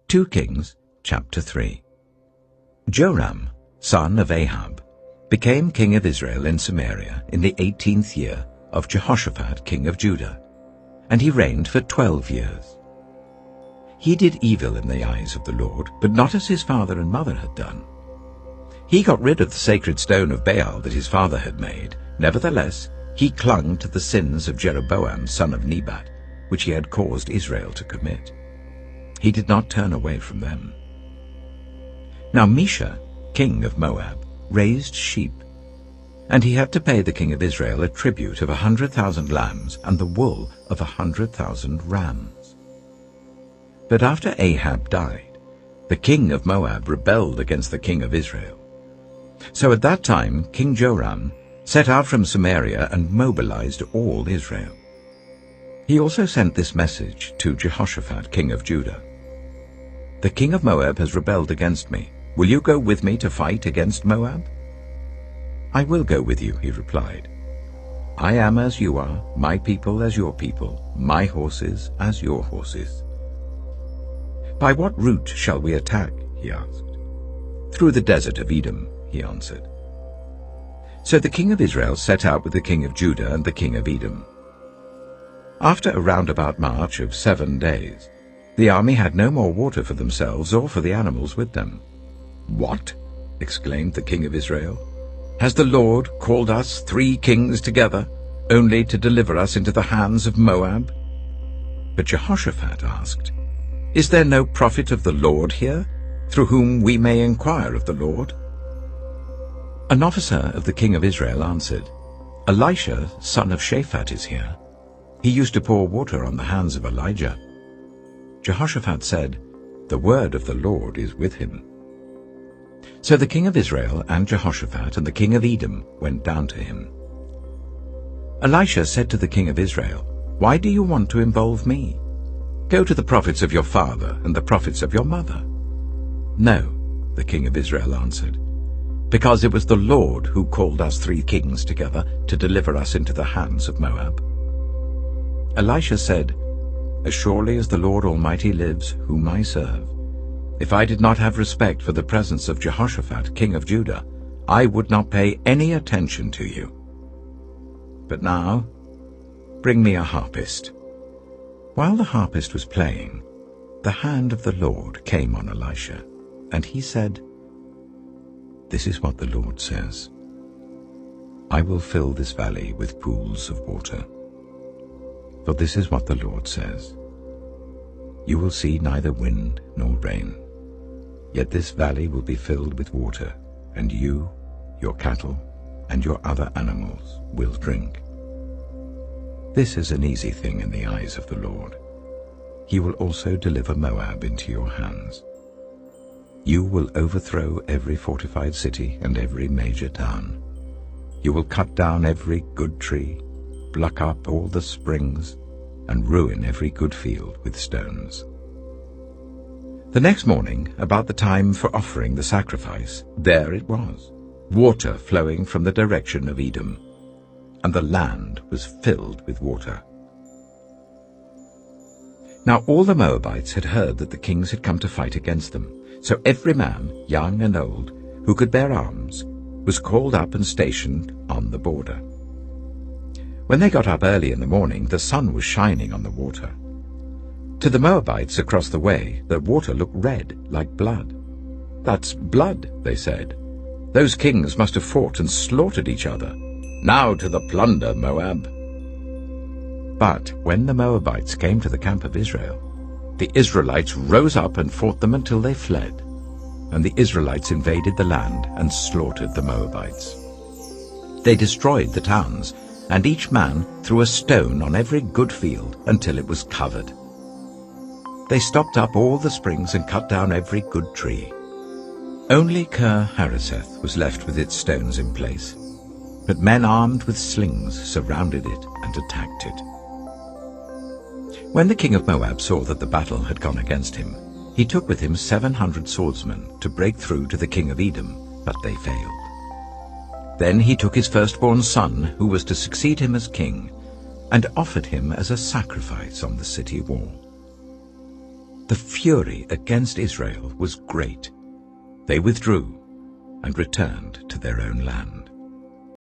2 Kings chapter 3. Joram, son of Ahab, became king of Israel in Samaria in the 18th year of Jehoshaphat king of Judah, and he reigned for 12 years. He did evil in the eyes of the Lord, but not as his father and mother had done. He got rid of the sacred stone of Baal that his father had made. Nevertheless, he clung to the sins of Jeroboam son of Nebat, which he had caused Israel to commit. He did not turn away from them. Now Mesha, king of Moab, raised sheep, and he had to pay the king of Israel a tribute of 100,000 lambs and the wool of 100,000 rams. But after Ahab died, the king of Moab rebelled against the king of Israel. So at that time King Joram set out from Samaria and mobilized all Israel. He also sent this message to Jehoshaphat king of Judah: "The king of Moab has rebelled against me. Will you go with me to fight against Moab?" "I will go with you," he replied. "I am as you are, my people as your people, my horses as your horses." "By what route shall we attack?" he asked. "Through the desert of Edom," he answered. So the king of Israel set out with the king of Judah and the king of Edom. After a roundabout march of 7 days, the army had no more water for themselves or for the animals with them. "What?" exclaimed the king of Israel. "Has the Lord called us 3 kings together, only to deliver us into the hands of Moab?" But Jehoshaphat asked, "Is there no prophet of the Lord here, through whom we may inquire of the Lord?" An officer of the king of Israel answered, "Elisha, son of Shaphat, is here. He used to pour water on the hands of Elijah." Jehoshaphat said, "The word of the Lord is with him." So the king of Israel and Jehoshaphat and the king of Edom went down to him. Elisha said to the king of Israel, "Why do you want to involve me? Go to the prophets of your father and the prophets of your mother." "No," the king of Israel answered, "because it was the Lord who called us 3 kings together to deliver us into the hands of Moab." Elisha said, "As surely as the Lord Almighty lives, whom I serve, if I did not have respect for the presence of Jehoshaphat, king of Judah, I would not pay any attention to you. But now, bring me a harpist." While the harpist was playing, the hand of the Lord came on Elisha, and he said, "This is what the Lord says: I will fill this valley with pools of water. For this is what the Lord says: You will see neither wind nor rain, yet this valley will be filled with water, and you, your cattle, and your other animals will drink. This is an easy thing in the eyes of the Lord. He will also deliver Moab into your hands. You will overthrow every fortified city and every major town. You will cut down every good tree, pluck up all the springs, and ruin every good field with stones." The next morning, about the time for offering the sacrifice, there it was, water flowing from the direction of Edom, and the land was filled with water. Now all the Moabites had heard that the kings had come to fight against them, so every man, young and old, who could bear arms, was called up and stationed on the border. When they got up early in the morning, the sun was shining on the water. To the Moabites across the way, the water looked red, like blood. "That's blood," they said. "Those kings must have fought and slaughtered each other. Now to the plunder, Moab." But when the Moabites came to the camp of Israel, the Israelites rose up and fought them until they fled, and the Israelites invaded the land and slaughtered the Moabites. They destroyed the towns, and each man threw a stone on every good field until it was covered. They stopped up all the springs and cut down every good tree. Only Kir-Hareseth was left with its stones in place, but men armed with slings surrounded it and attacked it. When the king of Moab saw that the battle had gone against him, he took with him 700 swordsmen to break through to the king of Edom, but they failed. Then he took his firstborn son, who was to succeed him as king, and offered him as a sacrifice on the city wall. the fury against Israel was great. They withdrew and returned to their own land.